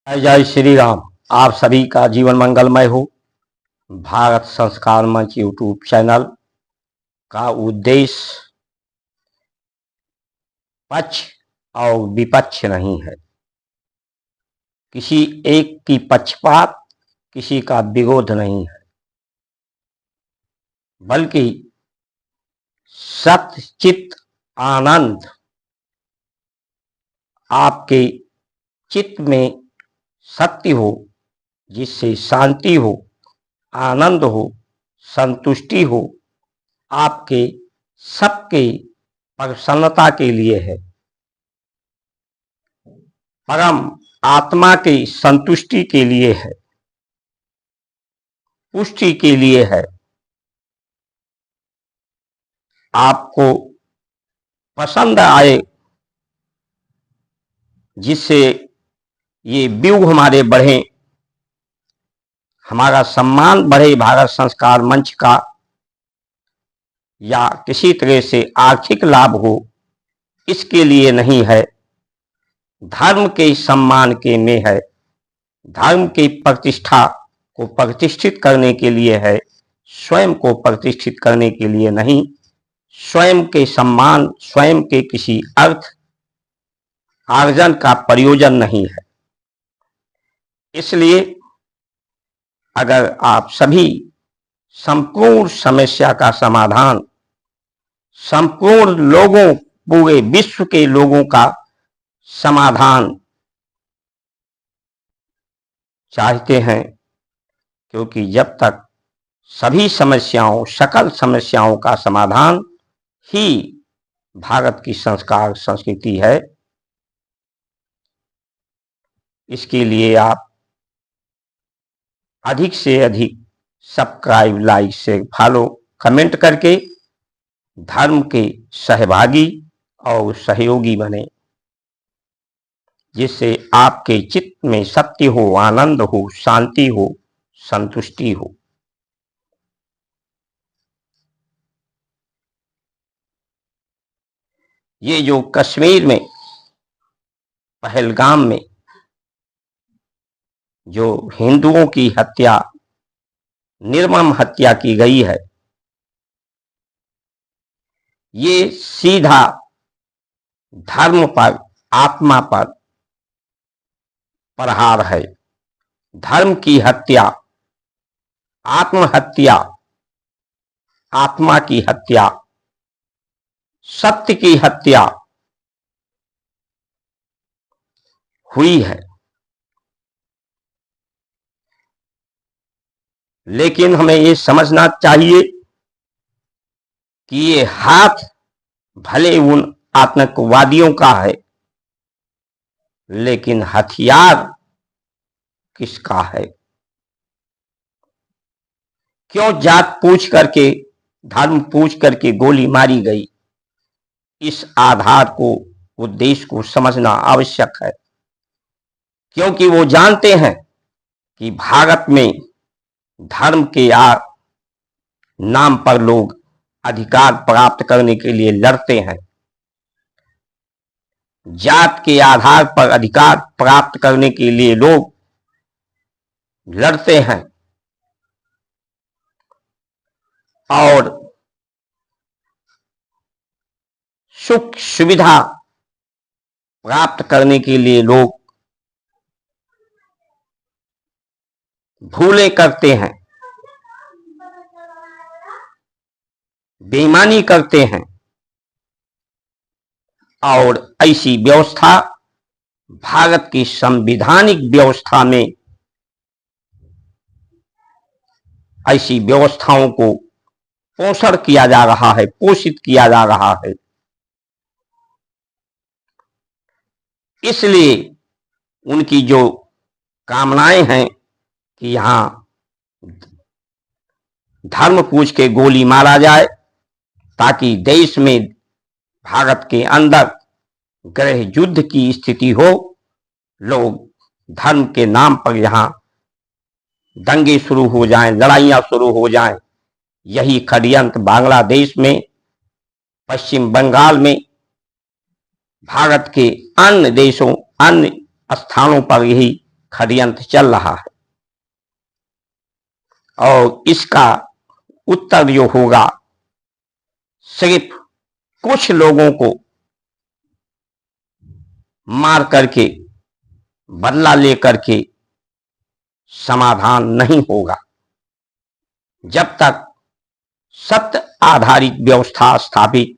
जय जय श्री राम। आप सभी का जीवन मंगलमय हो। भारत संस्कार मंच यूट्यूब चैनल का उद्देश्य पक्ष और विपक्ष नहीं है, किसी एक की पक्षपात, किसी का विरोध नहीं है, बल्कि सत्य चित्त आनंद आपके चित्त में सत्य हो, जिससे शांति हो, आनंद हो, संतुष्टि हो, आपके सबके प्रसन्नता के लिए है, परम आत्मा की संतुष्टि के लिए है, पुष्टि के लिए है। आपको पसंद आए, जिससे ये व्यू हमारे बढ़े, हमारा सम्मान बढ़े भारत संस्कार मंच का, या किसी तरह से आर्थिक लाभ हो, इसके लिए नहीं है। धर्म के सम्मान के में है, धर्म की प्रतिष्ठा को प्रतिष्ठित करने के लिए है, स्वयं को प्रतिष्ठित करने के लिए नहीं, स्वयं के सम्मान, स्वयं के किसी अर्थ आर्जन का प्रयोजन नहीं है। इसलिए अगर आप सभी संपूर्ण समस्या का समाधान, संपूर्ण लोगों, पूरे विश्व के लोगों का समाधान चाहते हैं, क्योंकि जब तक सभी समस्याओं, सकल समस्याओं का समाधान ही भारत की संस्कार संस्कृति है, इसके लिए आप अधिक से अधिक subscribe, like, share, follow, comment करके धर्म के सहभागी और सहयोगी बने, जिससे आपके चित्त में सत्य हो, आनंद हो, शांति हो, संतुष्टि हो। ये जो कश्मीर में पहलगाम में जो हिंदुओं की हत्या, निर्मम हत्या की गई है, ये सीधा धर्म पर, आत्मा पर प्रहार है। धर्म की हत्या, आत्महत्या, आत्मा की हत्या, सत्य की हत्या हुई है। लेकिन हमें ये समझना चाहिए कि ये हाथ भले उन आतंकवादियों का है, लेकिन हथियार किसका है? क्यों जात पूछ करके, धर्म पूछ करके गोली मारी गई? इस आधार को, उद्देश्य को समझना आवश्यक है, क्योंकि वो जानते हैं कि भारत में धर्म के नाम पर लोग अधिकार प्राप्त करने के लिए लड़ते हैं, जात के आधार पर अधिकार प्राप्त करने के लिए लोग लड़ते हैं, और सुख सुविधा प्राप्त करने के लिए लोग भूले करते हैं, बेईमानी करते हैं। और ऐसी व्यवस्था, भारत की संवैधानिक व्यवस्था में ऐसी व्यवस्थाओं को पोषण किया जा रहा है, पोषित किया जा रहा है। इसलिए उनकी जो कामनाएं हैं कि यहां धर्म पूछ के गोली मारा जाए, ताकि देश में, भारत के अंदर गृह युद्ध की स्थिति हो, लोग धर्म के नाम पर यहां दंगे शुरू हो जाएं, लड़ाइयां शुरू हो जाएं। यही षड्यंत्र बांग्लादेश में, पश्चिम बंगाल में, भारत के अन्य देशों, अन्य स्थानों पर यही षड्यंत्र चल रहा है और इसका उत्तर जो होगा सिर्फ कुछ लोगों को मार करके बदला लेकर के समाधान नहीं होगा। जब तक सत्य आधारित व्यवस्था स्थापित,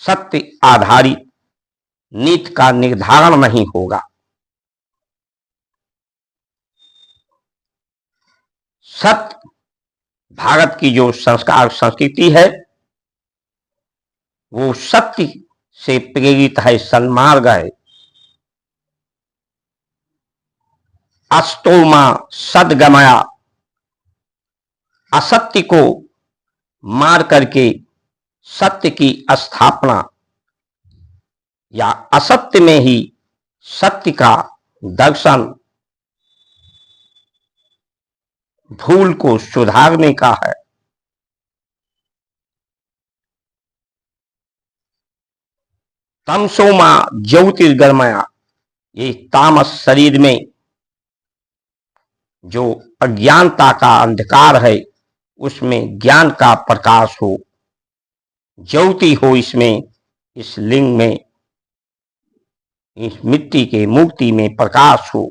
सत्य आधारित नीति का निर्धारण नहीं होगा, सत्य भारत की जो संस्कार संस्कृति है वो सत्य से प्रेरित है, सन्मार्ग है। अस्तो मां सद्गमया, असत्य को मार करके सत्य की स्थापना या असत्य में ही सत्य का दर्शन भूल को सुधारने का है। तमसो मां ज्योतिर्गमया, ये तामस शरीर में जो अज्ञानता का अंधकार है उसमें ज्ञान का प्रकाश हो, ज्योति हो इसमें, इस लिंग में, इस मिट्टी के मूर्ति में प्रकाश हो।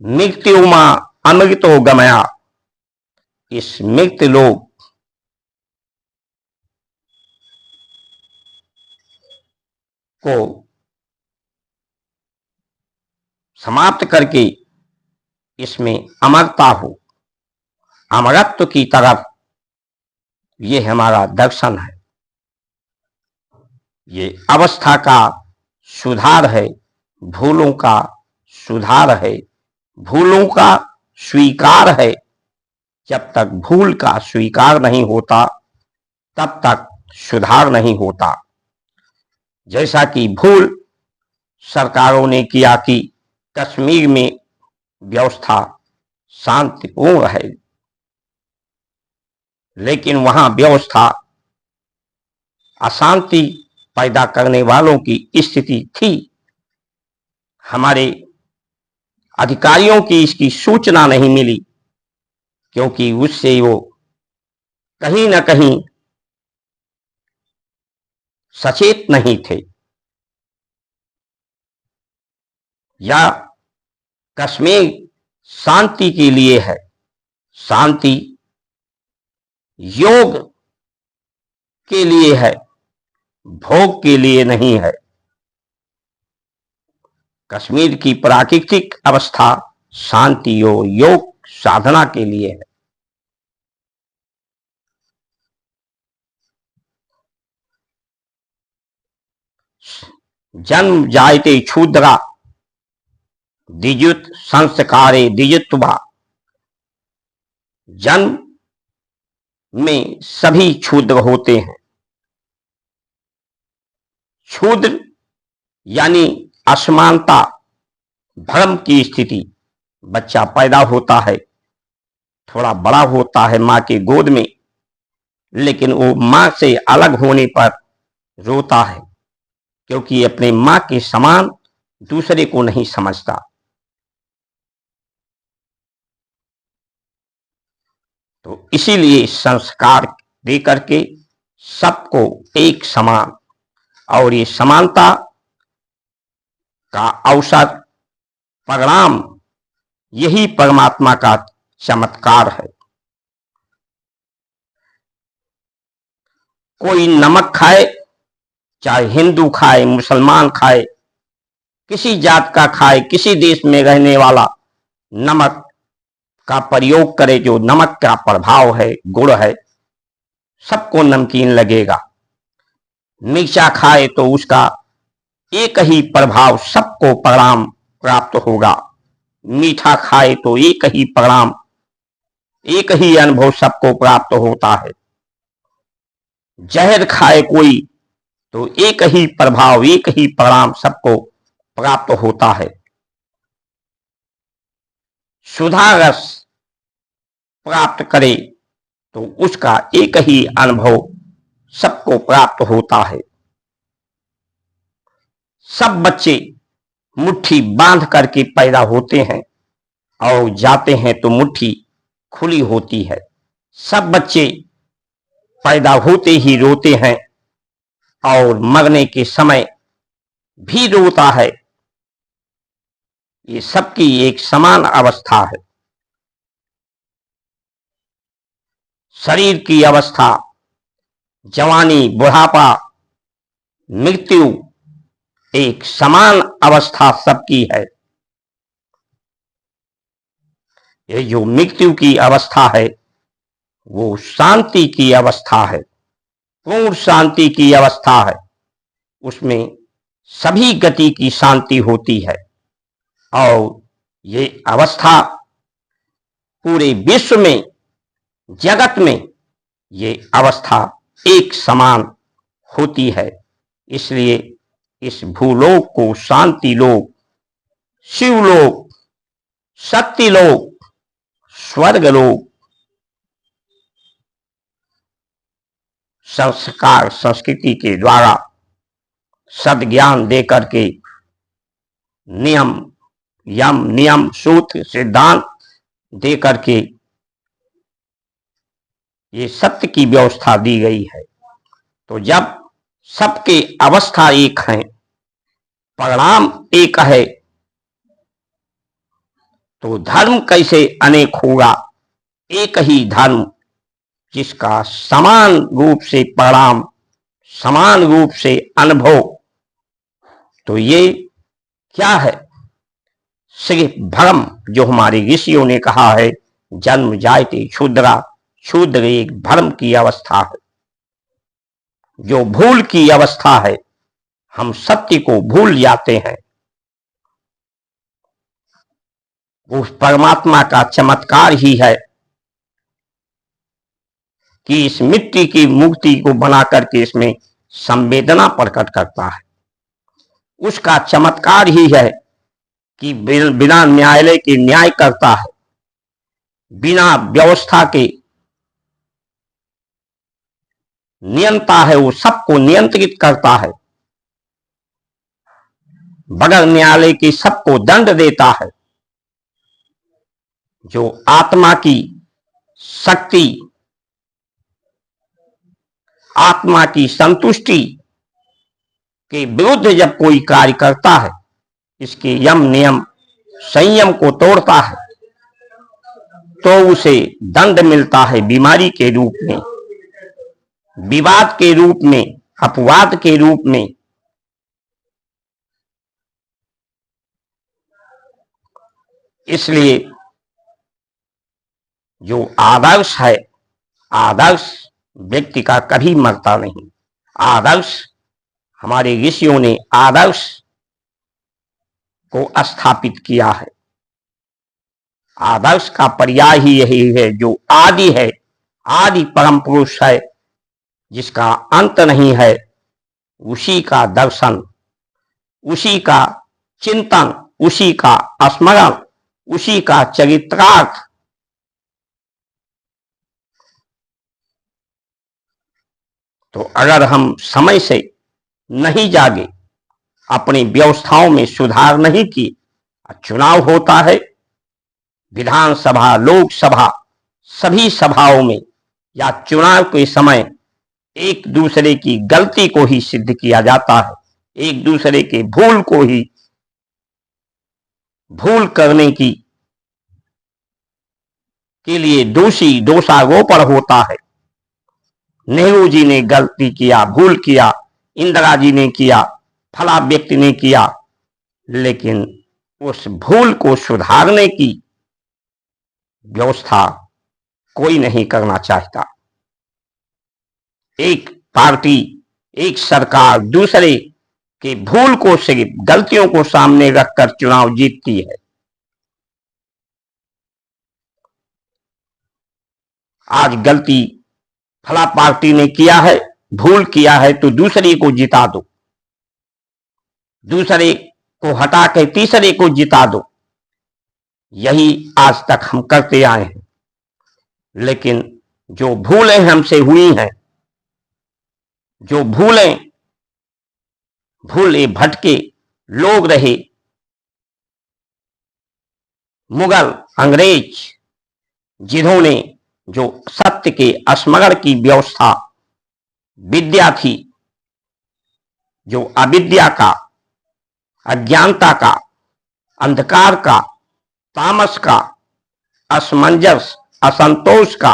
मृत्यु मां अमृतो गमया, इस मृत लोग को समाप्त करके इसमें अमरता हो, अमरत्व की तरफ ये हमारा दर्शन है। ये अवस्था का सुधार है, भूलों का सुधार है, भूलों का स्वीकार है। जब तक भूल का स्वीकार नहीं होता तब तक सुधार नहीं होता। जैसा कि भूल सरकारों ने किया कि कश्मीर में व्यवस्था शांतिपूर्ण है, लेकिन वहां व्यवस्था अशांति पैदा करने वालों की स्थिति थी। हमारे अधिकारियों की इसकी सूचना नहीं मिली क्योंकि उससे वो कहीं ना कहीं सचेत नहीं थे। या कश्मीर शांति के लिए है, शांति योग के लिए है, भोग के लिए नहीं है। कश्मीर की प्राकृतिक अवस्था शांति और योग साधना के लिए है। जन्म जायते क्षुद्रा द्विजुत संस्कारे द्विजुत्वा, जन्म में सभी क्षुद्र होते हैं। क्षुद्र यानी असमानता, भ्रम की स्थिति। बच्चा पैदा होता है, थोड़ा बड़ा होता है मां के गोद में, लेकिन वो मां से अलग होने पर रोता है क्योंकि अपने मां के समान दूसरे को नहीं समझता। तो इसीलिए संस्कार दे करके सबको एक समान, और ये समानता का अवसर, परिणाम, यही परमात्मा का चमत्कार है। कोई नमक खाए, चाहे हिंदू खाए, मुसलमान खाए, किसी जात का खाए, किसी देश में रहने वाला नमक का प्रयोग करे, जो नमक का प्रभाव है, गुण है, सबको नमकीन लगेगा। मिर्चा खाए तो उसका एक ही प्रभाव, सबको परिणाम प्राप्त होगा। मीठा खाए तो एक ही परिणाम, एक ही अनुभव सबको प्राप्त होता है। जहर खाए कोई तो एक ही प्रभाव, एक ही परिणाम सबको प्राप्त होता है। सुधा रस प्राप्त करे तो उसका एक ही अनुभव सबको प्राप्त होता है। सब बच्चे मुट्ठी बांध करके पैदा होते हैं और जाते हैं तो मुट्ठी खुली होती है। सब बच्चे पैदा होते ही रोते हैं और मरने के समय भी रोता है। ये सबकी एक समान अवस्था है। शरीर की अवस्था, जवानी, बुढ़ापा, मृत्यु, एक समान अवस्था सबकी है। ये जो मृत्यु की अवस्था है वो शांति की अवस्था है, पूर्ण शांति की अवस्था है। उसमें सभी गति की शांति होती है और ये अवस्था पूरे विश्व में, जगत में ये अवस्था एक समान होती है। इसलिए इस भूलोक को शांति लोक, शिवलोक, सत्यलोक, स्वर्गलोक, संस्कार संस्कृति के द्वारा सद्ज्ञान देकर के नियम, यम, नियम, सूत्र, सिद्धांत देकर के ये सत्य की व्यवस्था दी गई है। तो जब सबके अवस्था एक है, परिणाम एक है, तो धर्म कैसे अनेक होगा? एक ही धर्म जिसका समान रूप से परिणाम, समान रूप से अनुभव। तो ये क्या है? सिर्फ भ्रम, जो हमारे ऋषियों ने कहा है, जन्म जायते क्षुद्रा, क्षुद्र एक भ्रम की अवस्था है, जो भूल की अवस्था है। हम सत्य को भूल जाते हैं। उस परमात्मा का चमत्कार ही है कि इस मिट्टी की मूर्ति को बना करके इसमें संवेदना प्रकट करता है। उसका चमत्कार ही है कि बिना न्यायालय के न्याय करता है, बिना व्यवस्था के नियंता है, वो सबको नियंत्रित करता है, बगैर न्यायालय के सबको दंड देता है। जो आत्मा की शक्ति, आत्मा की संतुष्टि के विरुद्ध जब कोई कार्य करता है, इसके यम, नियम, संयम को तोड़ता है, तो उसे दंड मिलता है बीमारी के रूप में, विवाद के रूप में, अपवाद के रूप में। इसलिए जो आदर्श है, आदर्श व्यक्ति का कभी मरता नहीं। आदर्श, हमारे ऋषियों ने आदर्श को स्थापित किया है। आदर्श का पर्याय ही यही है, जो आदि है, आदि परम पुरुष है, जिसका अंत नहीं है। उसी का दर्शन, उसी का चिंतन, उसी का स्मरण, उसी का चरित्रार्थ। तो अगर हम समय से नहीं जागे, अपनी व्यवस्थाओं में सुधार नहीं की, चुनाव होता है, विधानसभा, लोकसभा, सभी सभाओं में या चुनाव के समय एक दूसरे की गलती को ही सिद्ध किया जाता है, एक दूसरे के भूल को ही, भूल करने की के लिए दोषी, दोषारोपण होता है। नेहरू जी ने गलती किया, भूल किया, इंदिरा जी ने किया, फला व्यक्ति ने किया, लेकिन उस भूल को सुधारने की व्यवस्था कोई नहीं करना चाहता। एक पार्टी, एक सरकार दूसरे के भूल को, सिर्फ गलतियों को सामने रखकर चुनाव जीतती है। आज गलती फला पार्टी ने किया है, भूल किया है, तो दूसरे को जिता दो, दूसरे को हटा के तीसरे को जिता दो। यही आज तक हम करते आए हैं। लेकिन जो भूलें हमसे हुई हैं, जो भूले भटके लोग रहे, मुगल, अंग्रेज, जिन्होंने जो सत्य के स्मरण की व्यवस्था, विद्या थी, जो अविद्या का, अज्ञानता का, अंधकार का, तामस का, असमंजस, असंतोष का,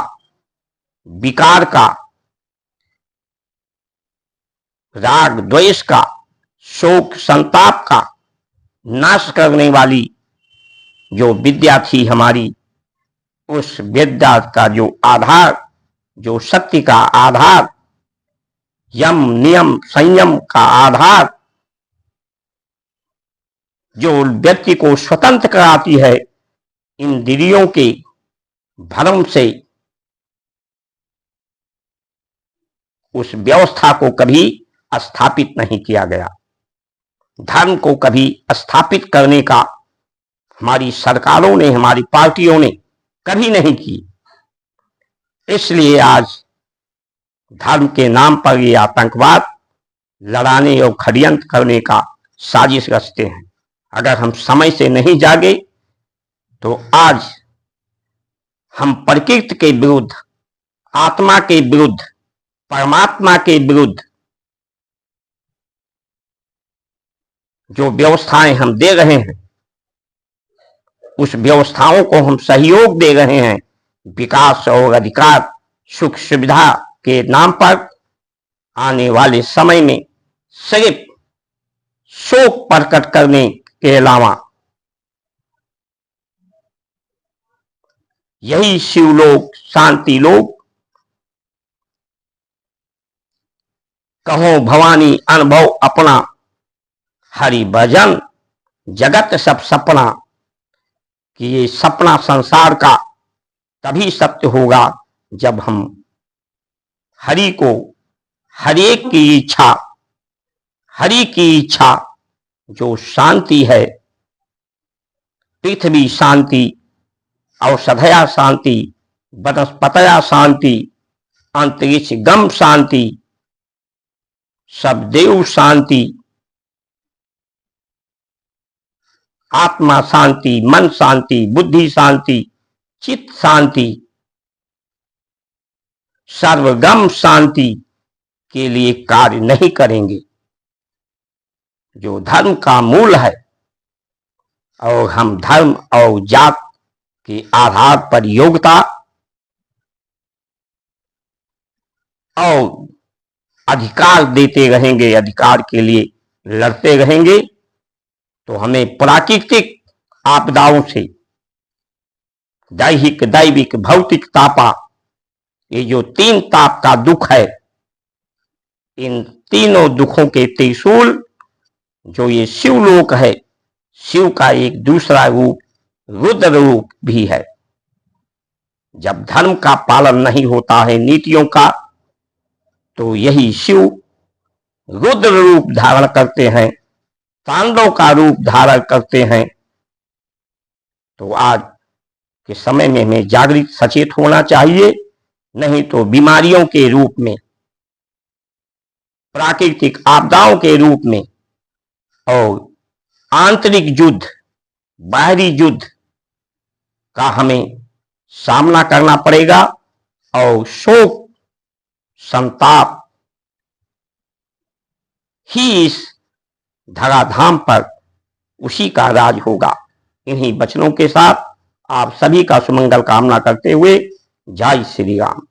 विकार का, राग द्वेष का, शोक संताप का नाश करने वाली जो विद्या थी हमारी, उस विद्या का जो आधार, जो सत्य का आधार, यम नियम संयम का आधार, जो व्यक्ति को स्वतंत्र कराती है इंद्रियों के भ्रम से, उस व्यवस्था को कभी स्थापित नहीं किया गया। धर्म को कभी स्थापित करने का हमारी सरकारों ने, हमारी पार्टियों ने कभी नहीं की। इसलिए आज धर्म के नाम पर ये आतंकवाद लड़ाने और षड्यंत्र करने का साजिश रचते हैं। अगर हम समय से नहीं जागे तो आज हम प्रकृति के विरुद्ध, आत्मा के विरुद्ध, परमात्मा के विरुद्ध जो व्यवस्थाएं हम दे रहे हैं, उस व्यवस्थाओं को हम सहयोग दे रहे हैं विकास और अधिकार, सुख सुविधा के नाम पर, आने वाले समय में सिर्फ शोक प्रकट करने के अलावा यही शिवलोक, शांति लोक, कहो भवानी अनुभव अपना, हरि भजन जगत सब सपना, कि ये सपना संसार का तभी सत्य होगा जब हम हरि को, हरेक की इच्छा, हरि की इच्छा जो शांति है, पृथ्वी शांति, औषधया शांति, वनस्पतया शांति, अंतरिक्ष गम शांति, सब देव शांति, आत्मा शांति, मन शांति, बुद्धि शांति, चित्त शांति, सर्वगम शांति के लिए कार्य नहीं करेंगे। जो धर्म का मूल है, और हम धर्म और जात के आधार पर योग्यता और अधिकार देते रहेंगे, अधिकार के लिए लड़ते रहेंगे, तो हमें प्राकृतिक आपदाओं से, दैहिक, दैविक, भौतिक तापा, ये जो तीन ताप का दुख है, इन तीनों दुखों के त्रिशूल जो ये शिवलोक है, शिव का एक दूसरा रूप रुद्र रूप भी है। जब धर्म का पालन नहीं होता है, नीतियों का, तो यही शिव रुद्र रूप धारण करते हैं, तांडव का रूप धारण करते हैं। तो आज के समय में हमें जागृत सचेत होना चाहिए, नहीं तो बीमारियों के रूप में, प्राकृतिक आपदाओं के रूप में और आंतरिक युद्ध, बाहरी युद्ध का हमें सामना करना पड़ेगा, और शोक संताप ही इस धराधाम पर उसी का राज होगा। इन्हीं वचनों के साथ आप सभी का सुमंगल कामना करते हुए जय श्री राम।